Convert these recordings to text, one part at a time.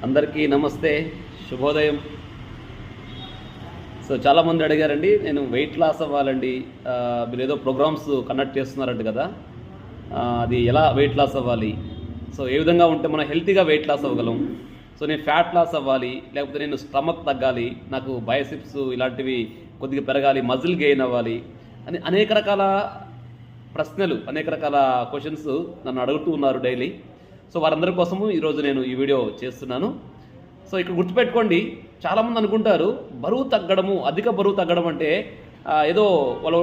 అందరికీ నమస్తే, శుభోదయం. సో చాలామంది అడిగారండి, నేను వెయిట్ లాస్ అవ్వాలండి, మీరు ఏదో ప్రోగ్రామ్స్ కండక్ట్ చేస్తున్నారంట కదా, అది ఎలా వెయిట్ లాస్ అవ్వాలి, సో ఏ విధంగా ఉంటే మనం హెల్తీగా వెయిట్ లాస్ అవ్వగలం, సో నేను ఫ్యాట్ లాస్ అవ్వాలి, లేకపోతే నేను స్టమక్ తగ్గాలి, నాకు బైసిప్స్ ఇలాంటివి కొద్దిగా పెరగాలి, మజిల్ గెయిన్ అవ్వాలి అని అనేక రకాల ప్రశ్నలు, అనేక రకాల క్వశ్చన్స్ నన్ను అడుగుతూ ఉన్నారు డైలీ. సో వారందరి కోసము ఈరోజు నేను ఈ వీడియో చేస్తున్నాను. సో ఇక్కడ గుర్తుపెట్టుకోండి, చాలామంది అనుకుంటారు బరువు తగ్గడము, అధిక బరువు తగ్గడం అంటే ఏదో వాళ్ళు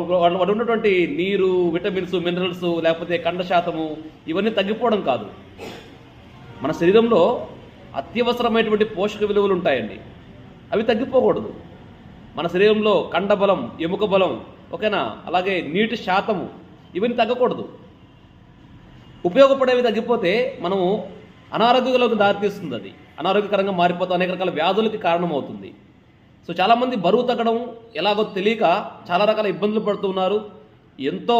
ఉన్నటువంటి నీరు, విటమిన్స్, మినరల్స్, లేకపోతే కండ శాతము ఇవన్నీ తగ్గిపోవడం కాదు. మన శరీరంలో అత్యవసరమైనటువంటి పోషక విలువలు ఉంటాయండి, అవి తగ్గిపోకూడదు. మన శరీరంలో కండబలం, ఎముక బలం, ఓకేనా, అలాగే నీటి శాతము ఇవన్నీ తగ్గకూడదు. ఉపయోగపడేవి తగ్గిపోతే మనము అనారోగ్యాలకు దారితీస్తుంది, అది అనారోగ్యకరంగా మారిపోతే అనేక రకాల వ్యాధులకి కారణమవుతుంది. సో చాలామంది బరువు తగ్గడం ఎలాగో తెలియక చాలా రకాల ఇబ్బందులు పడుతున్నారు. ఎంతో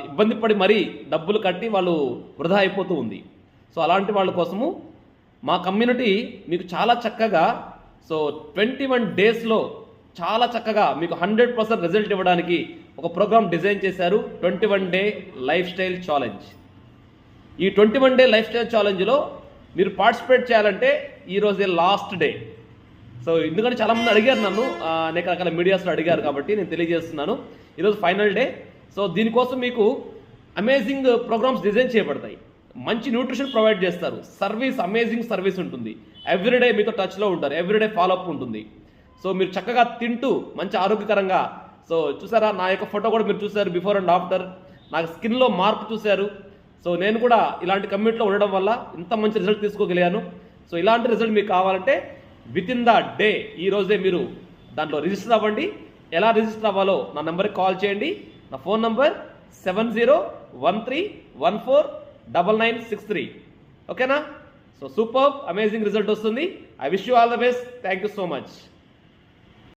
ఇబ్బంది పడి మరీ డబ్బులు కట్టి వాళ్ళు వృధా అయిపోతూ ఉంది. సో అలాంటి వాళ్ళ కోసము మా కమ్యూనిటీ మీకు చాలా చక్కగా, సో 21 డేస్లో చాలా చక్కగా మీకు 100% రిజల్ట్ ఇవ్వడానికి ఒక ప్రోగ్రామ్ డిజైన్ చేశారు, 21 డే లైఫ్ స్టైల్ ఛాలెంజ్. ఈ 21 డే లైఫ్ స్టైల్ ఛాలెంజ్లో మీరు పార్టిసిపేట్ చేయాలంటే ఈరోజే లాస్ట్ డే. సో ఎందుకంటే చాలామంది అడిగారు నన్ను, అనేక రకాల మీడియాస్లో అడిగారు కాబట్టి నేను తెలియజేస్తున్నాను, ఈరోజు ఫైనల్ డే. సో దీనికోసం మీకు అమేజింగ్ ప్రోగ్రామ్స్ డిజైన్ చేయబడతాయి, మంచి న్యూట్రిషన్ ప్రొవైడ్ చేస్తారు, సర్వీస్, అమేజింగ్ సర్వీస్ ఉంటుంది, ఎవ్రీడే మీతో టచ్లో ఉంటారు, ఎవ్రీడే ఫాలోఅప్ ఉంటుంది. సో మీరు చక్కగా తింటూ మంచి ఆరోగ్యకరంగా, సో చూసారా నా యొక్క ఫోటో కూడా మీరు చూసారు, బిఫోర్ అండ్ ఆఫ్టర్, నాకు స్కిన్లో మార్పు చూశారు. సో నేను కూడా ఇలాంటి కమ్యూనిటీలో ఉండడం వల్ల ఇంత మంచి రిజల్ట్ తీసుకోగలిగాను. సో ఇలాంటి రిజల్ట్ మీకు కావాలంటే విత్ ఇన్ ద డే ఈ రోజే మీరు దాంట్లో రిజిస్టర్ అవ్వండి. ఎలా రిజిస్టర్ అవ్వాలో నా నెంబర్కి కాల్ చేయండి. నా ఫోన్ నంబర్ 7013149963. ఓకేనా? సో సూపర్ అమేజింగ్ రిజల్ట్ వస్తుంది. I wish you all the best. Thank you so much.